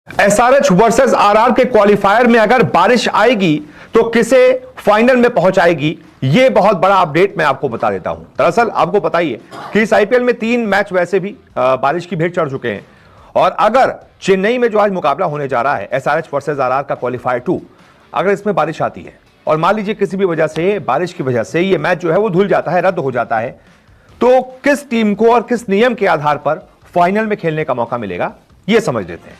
SRH versus RR के qualifier में अगर बारिश आएगी तो किसे फाइनल में पहुंचाएगी, यह बहुत बड़ा अपडेट मैं आपको बता देता हूं। दरअसल आपको पता ही है कि इस आईपीएल में 3 मैच वैसे भी बारिश की भेंट चढ़ चुके हैं और अगर चेन्नई में जो आज मुकाबला होने जा रहा है एसआरएच वर्सेस आरआर का क्वालिफायर 2, अगर इसमें बारिश आती है और मान लीजिए किसी भी वजह से, बारिश की वजह से यह मैच जो है वो धुल जाता है, रद्द हो जाता है, तो किस टीम को और किस नियम के आधार पर फाइनल में खेलने का मौका मिलेगा, यह समझ लेते हैं।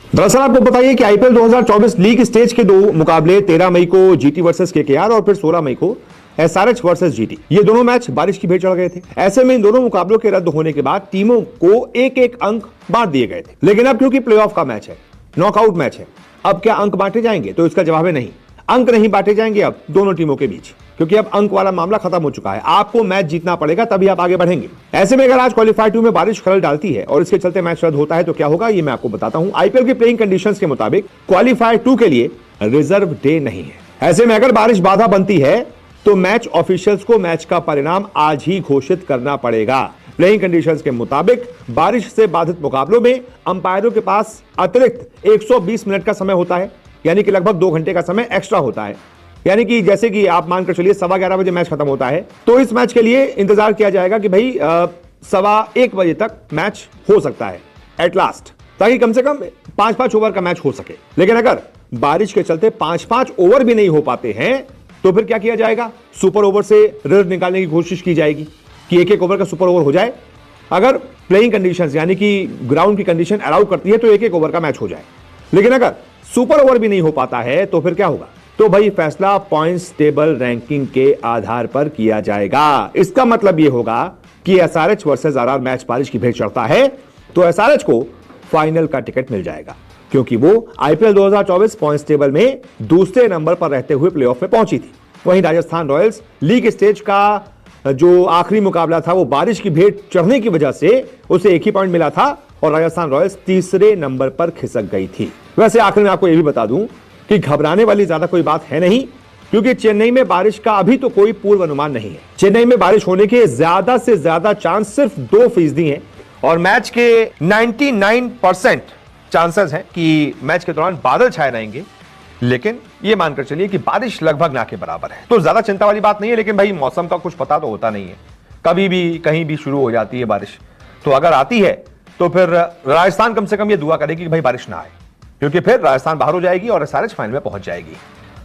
दरअसल आपको बताइए कि आईपीएल 2024 लीग स्टेज के 2 मुकाबले 13 मई को जीटी वर्सेस केकेआर और फिर 16 मई को एसआरएच वर्सेस जीटी, ये दोनों मैच बारिश की भेंट चढ़ गए थे। ऐसे में इन दोनों मुकाबलों के रद्द होने के बाद टीमों को एक एक अंक बांट दिए गए थे। लेकिन अब क्योंकि प्लेऑफ का मैच है, नॉकआउट मैच है, अब क्या अंक बांटे जाएंगे? तो इसका जवाब है नहीं, अंक नहीं बांटे जाएंगे अब दोनों टीमों के बीच, क्योंकि अब अंक वाला मामला खत्म हो चुका है। आपको मैच जीतना पड़ेगा तभी आप आगे बढ़ेंगे। ऐसे में अगर आज क्वालिफायर 2 में बारिश खलल डालती है और इसके चलते मैच रद्द होता है तो क्या होगा, ये मैं आपको बताता हूं। आईपीएल की प्लेइंग कंडीशंस के मुताबिक क्वालिफायर 2 के लिए रिजर्व डे नहीं है। ऐसे में अगर बारिश बाधा बनती है तो मैच ऑफिशियल्स को मैच का परिणाम आज ही घोषित करना पड़ेगा। प्लेइंग कंडीशंस के मुताबिक बारिश से बाधित मुकाबलों में अंपायरों के पास अतिरिक्त 120 मिनट का समय होता है, यानी कि लगभग 2 घंटे का समय एक्स्ट्रा होता है। यानी कि जैसे कि आप मानकर चलिए 11:15 बजे मैच खत्म होता है तो इस मैच के लिए इंतजार किया जाएगा कि भाई 1:15 बजे तक मैच हो सकता है एट लास्ट, ताकि कम से कम 5-5 ओवर का मैच हो सके। लेकिन अगर बारिश के चलते 5-5 ओवर भी नहीं हो पाते हैं तो फिर क्या किया जाएगा? सुपर ओवर से रिजल्ट निकालने की कोशिश की जाएगी कि एक ओवर का सुपर ओवर हो जाए। अगर प्लेइंग कंडीशंस यानी कि ग्राउंड की कंडीशन अलाउ करती है तो एक ओवर का मैच हो जाए। लेकिन अगर सुपर ओवर भी नहीं हो पाता है तो फिर क्या होगा? तो भाई फैसला पॉइंट्स टेबल रैंकिंग के आधार पर किया जाएगा। इसका मतलब यह होगा कि एसआरएच वर्सेस आरआर मैच बारिश की भेंट चढ़ता है तो एसआरएच को फाइनल का टिकट मिल जाएगा, क्योंकि वो आईपीएल 2024 पॉइंट्स टेबल में दूसरे नंबर पर रहते हुए प्लेऑफ में पहुंची थी। वहीं राजस्थान रॉयल्स लीग स्टेज का जो आखिरी मुकाबला था वो बारिश की भेंट चढ़ने की वजह से उसे 1 ही पॉइंट मिला था और राजस्थान रॉयल्स तीसरे नंबर पर खिसक गई थी। वैसे आखिर में आपको यह भी बता दूं कि घबराने वाली ज्यादा कोई बात है नहीं, क्योंकि चेन्नई में बारिश का अभी तो कोई पूर्व अनुमान नहीं है। चेन्नई में बारिश होने के ज्यादा से ज्यादा चांस सिर्फ 2% हैं और मैच के 99% चांसेस हैं कि मैच के दौरान बादल छाए रहेंगे। लेकिन यह मानकर चलिए कि बारिश लगभग ना के बराबर है, तो ज्यादा चिंता वाली बात नहीं है। लेकिन भाई मौसम का कुछ पता तो होता नहीं है, कभी भी कहीं भी शुरू हो जाती है बारिश। तो अगर आती है तो फिर राजस्थान कम से कम ये दुआ करेगी कि भाई बारिश ना आए, क्योंकि फिर राजस्थान बाहर हो जाएगी और एसआरएच फाइनल में पहुंच जाएगी।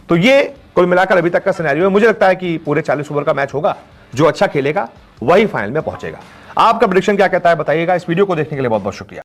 तो ये कुल मिलाकर अभी तक का सिनेरियो है। मुझे लगता है कि पूरे 40 ओवर का मैच होगा, जो अच्छा खेलेगा वही फाइनल में पहुंचेगा। आपका प्रेडिक्शन क्या कहता है बताइएगा। इस वीडियो को देखने के लिए बहुत बहुत शुक्रिया।